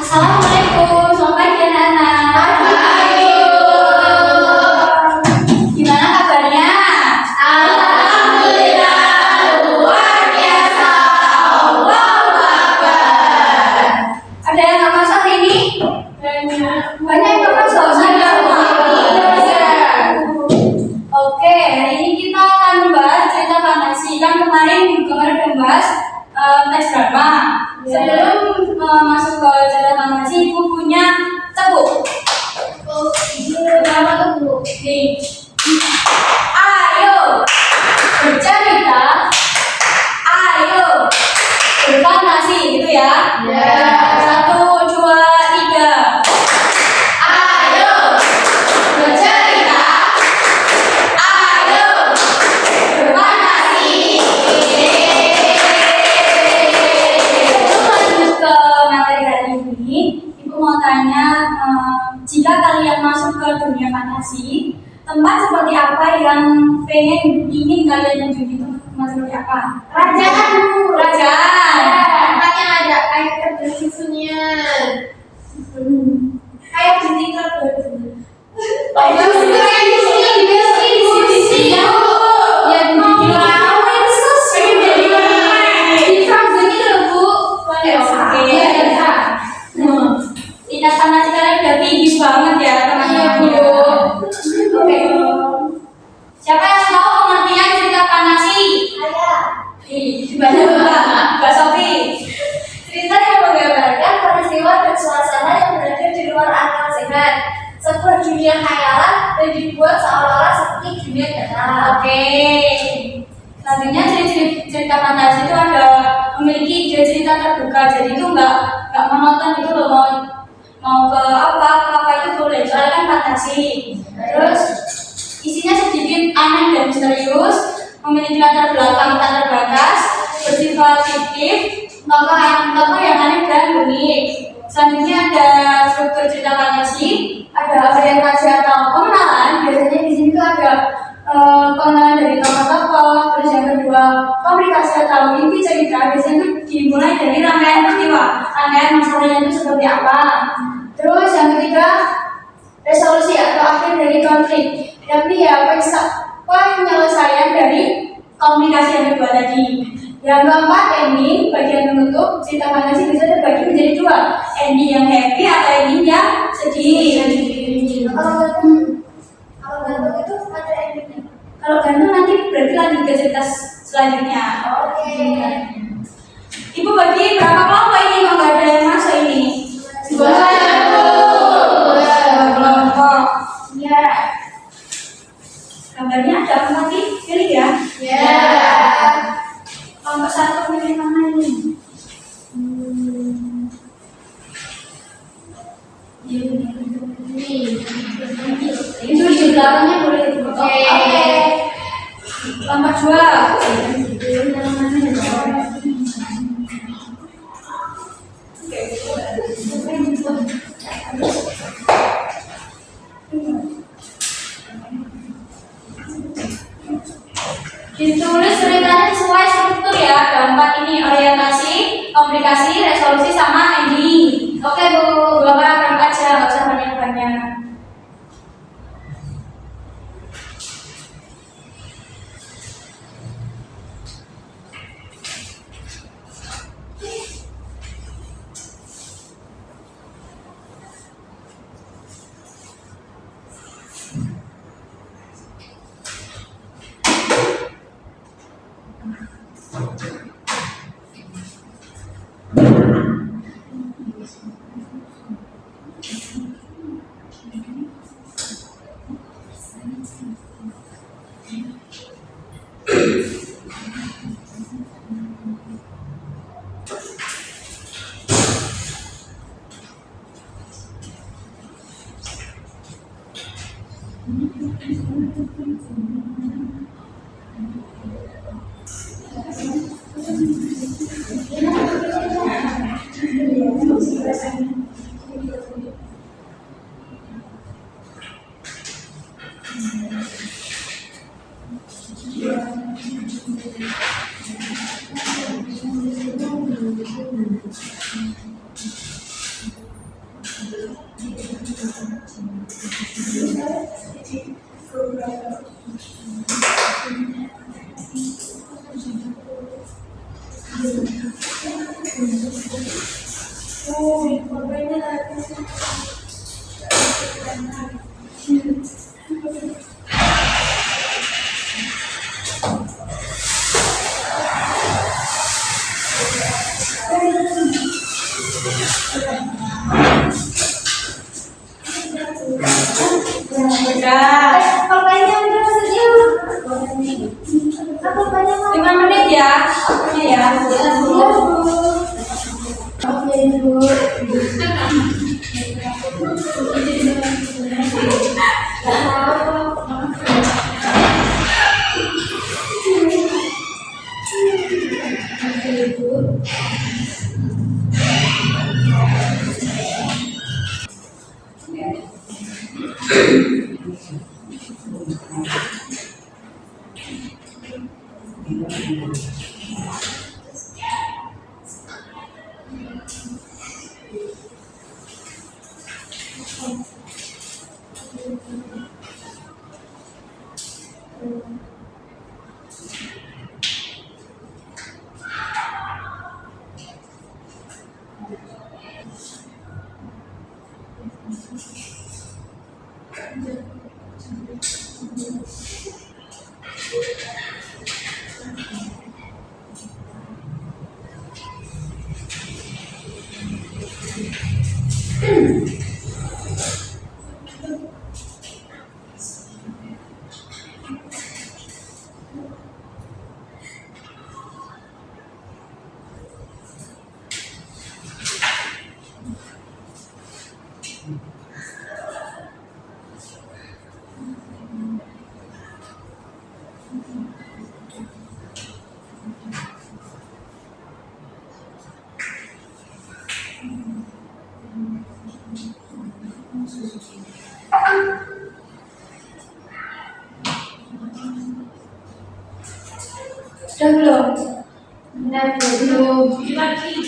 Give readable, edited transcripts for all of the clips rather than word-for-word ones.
Assalamualaikum, selamat pagi anak-anak. Gimana kabarnya? Alhamdulillah, luar biasa. Allahu Akbar. Ada yang nggak masuk hari ini? Banyak yang nggak masuk. Oke, hari ini kita akan membahas cerita fantasi. Kan kemarin udah membahas teks drama. Sebelum masuk ke cerita fantasi, ibu punya tepuk. Berapa tuh, Bu? Nih. Ayo bercerita. Ayo berfantasi, gitu ya. Ya. 1, 2, 3. Ayo bercerita. Ayo berfantasi. Sebelum lanjut ke materi hari ini, ibu mau tanya, jika kalian masuk ke dunia fantasi, tempat seperti apa yang ingin kalian kunjungi? Tempat seperti apa? Kerajaan, Bu. Kerajaan. Tempat yang ada air terjun susunya. Kayak di TikTok. Tingkat fantasi kalian udah tinggi banget ya teman-teman. Oke. Siapa yang tahu pengertian cerita fantasi? Mbak Sofi. Cerita yang menggambarkan peristiwa dan suasana yang berada di luar akal sehat, sebuah dunia khayalan dan dibuat seolah-olah seperti dunia nyata. Oke. Selanjutnya cerita fantasi itu ada memiliki ide cerita terbuka, jadi itu nggak monoton gitu loh, mau ke apa itu boleh, soalnya kan fantasi. Terus isinya sedikit aneh dan misterius, memiliki latar belakang tak terbatas, bersifat fiktif, tokoh yang aneh dan unik. Selanjutnya ada struktur cerita fantasi, ada orientasi atau pengenalan. Biasanya di sini tuh ada pengenalan dari tokoh-tokoh. Terus yang kedua, komunikasi atau inti cerita. Biasanya itu dimulai dari rangkaian peristiwa, rangkaian masalahnya itu seperti apa. Terus yang ketiga, resolusi atau akhir dari konflik. Tapi ya penyelesaian dari komunikasi yang kedua tadi. Yang keempat, ending, bagian penutup. Cerita fantasi bisa terbagi menjadi dua, ending yang happy atau ending yang sedih. Kalau gantung itu ada endingnya. Kalau gantung nanti berarti lanjut ke cerita selanjutnya. Oke. Ibu bagi berapa kelompok ini? Kalau nggak ada yang masuk ini? Dua kelompok. Ya. Gambarnya ada apa nih? Pilih ya. Ya. Kelompok 1 pilih mana ini? Itu di belakangnya boleh dibuka. Oke. Kelompok 2. Ditulis ceritanya sesuai struktur ya. Ada 4 ini: orientasi, komunikasi, resolusi, sama ending. Oke Bu, 2 paragraf aja, nggak usah banyak-banyak. Udah. Korbannya udah maksudnya. Apa banyak? 5 menit ya. Waktunya ya. Oke, Bu. Udah belum? Udah belum. Lagi.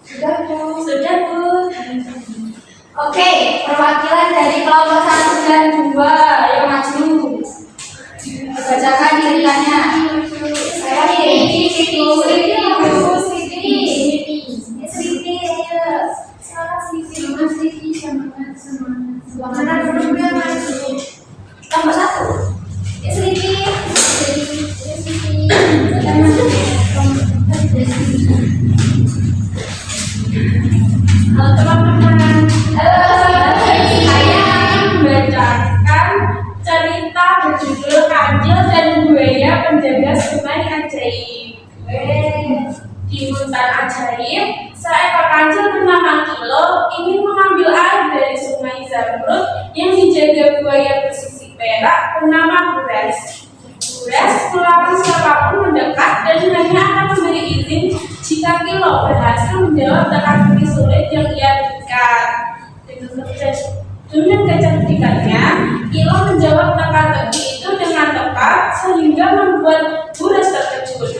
Sudah, Bu. Sudah, Bu. Oke, perwakilan dari kelompok 1 dan 2 yang maju. Bacakan ceritanya. Saya Siti, Bu. Siti, ayo. Semangat Siti. Semangat dulu gue maju. Tambah 1. Siti. Halo teman-teman. Saya akan membacakan cerita berjudul Kancil dan Buaya Penjaga Sungai Ajaib. Di hutan ajaib, seekor kancil bernama Kilo ingin mengambil air dari sungai Zamrud yang dijaga buaya bersisik perak bernama Buras. Buras melarang siapapun mendekat dan hanya akan memberi izin jika Kilo berhasil menjawab teka-teki sulit yang ia berikan. Dengan kecerdikannya, Kilo menjawab teka-teki itu dengan tepat sehingga membuat Buras terkejut.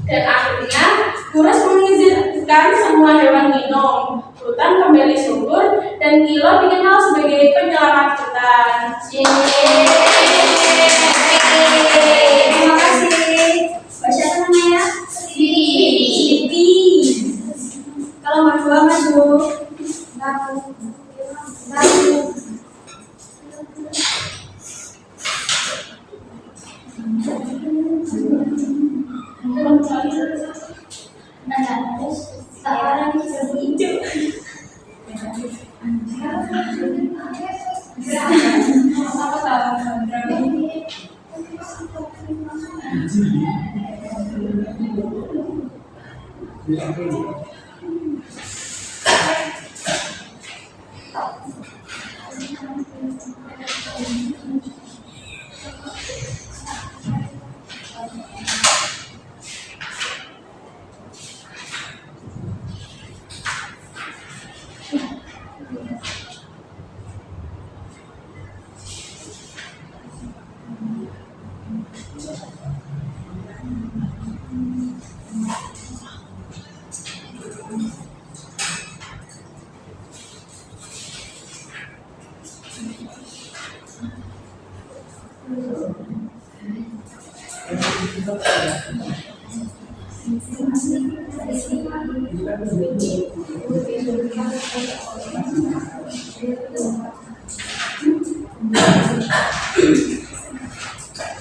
Dan akhirnya Buras mengizinkan semua hewan minum, hutan kembali subur, dan Kilo dikenal sebagai penyelamat hutan. terima kasih. Siapa namanya? Siti. Kalau maju maju. Sekarang hijau.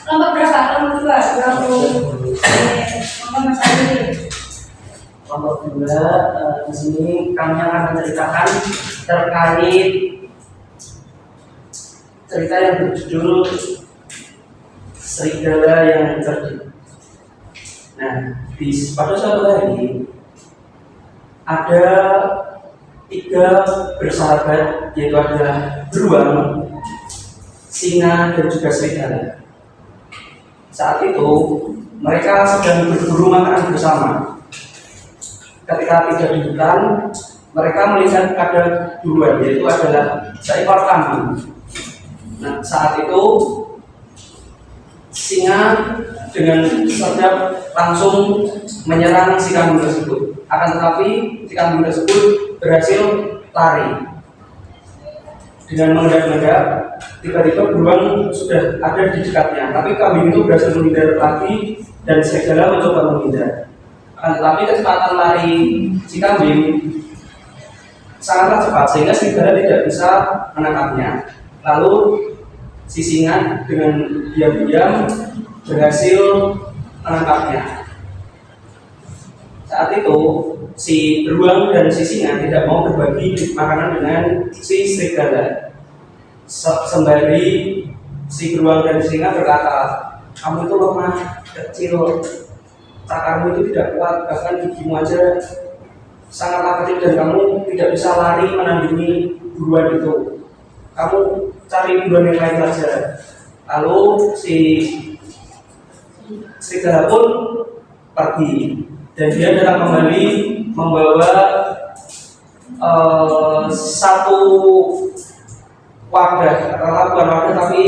Kelompok berapa? Kelompok dua. Kelompok Mas Ali. Kelompok dua, di sini kami akan menceritakan terkait cerita yang berjudul Serigala yang Cerdik. Nah, pada suatu hari ada 3 bersahabat, yaitu adalah beruang, singa, dan juga serigala. Saat itu mereka sedang berburu makanan bersama. Ketika tiba di hutan, mereka melihat ada buruan, yaitu adalah seekor kambing. Nah, saat itu singa dengan sergap langsung menyerang si kambing tersebut. Akan tetapi si kambing tersebut berhasil lari. Dengan mengendap-endap, tiba-tiba beruang sudah ada di dekatnya. Tapi kambing itu berhasil menghindar lagi dan serigala mencoba menghindar. Akan tetapi kecepatan lari si kambing sangatlah cepat sehingga serigala tidak bisa menangkapnya. Lalu si singa dengan diam-diam berhasil menangkapnya. Saat itu si beruang dan si singa tidak mau berbagi makanan dengan si serigala. Sembari si beruang dan si singa berkata, "Kamu itu lemah, kecil, cakarmu itu tidak kuat, bahkan gigimu aja sangatlah kecil dan kamu tidak bisa lari menandingi buruan itu. Kamu cari buruan yang lain saja." Lalu si serigala pun pergi dan dia datang kembali membawa satu wadah, katakanlah bukan wadah tapi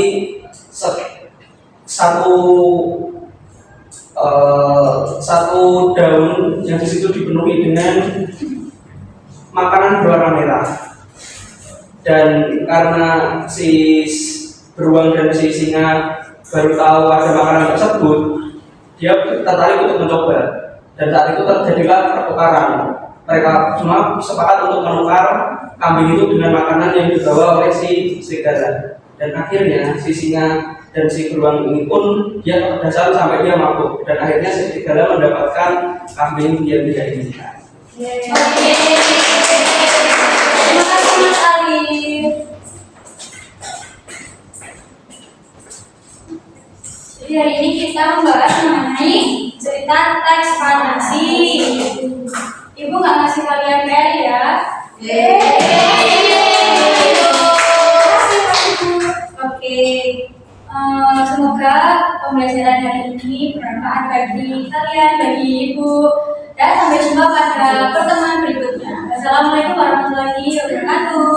satu daun yang di situ dipenuhi dengan makanan berwarna merah. Dan karena si beruang dan si singa baru tahu ada makanan tersebut, dia tertarik untuk mencoba. Dan saat itu terjadilah pertukaran. Mereka semua sepakat untuk menukar kambing itu dengan makanan yang dibawa oleh si serigala. Dan akhirnya si singa dan si beruang ini pun dia kepedasan sampai dia mabuk. Dan akhirnya si serigala mendapatkan kambing yang tidak diinginkan. Oke. Terima kasih Mas Ali. Jadi hari ini kita membahas mengenai cerita teks fantasi. Ibu nggak ngasih kalian PR ya? Oke. Semoga pembelajaran hari ini bermanfaat bagi kalian, bagi ibu. Dan sampai jumpa pada pertemuan berikutnya. Wassalamualaikum warahmatullahi wabarakatuh.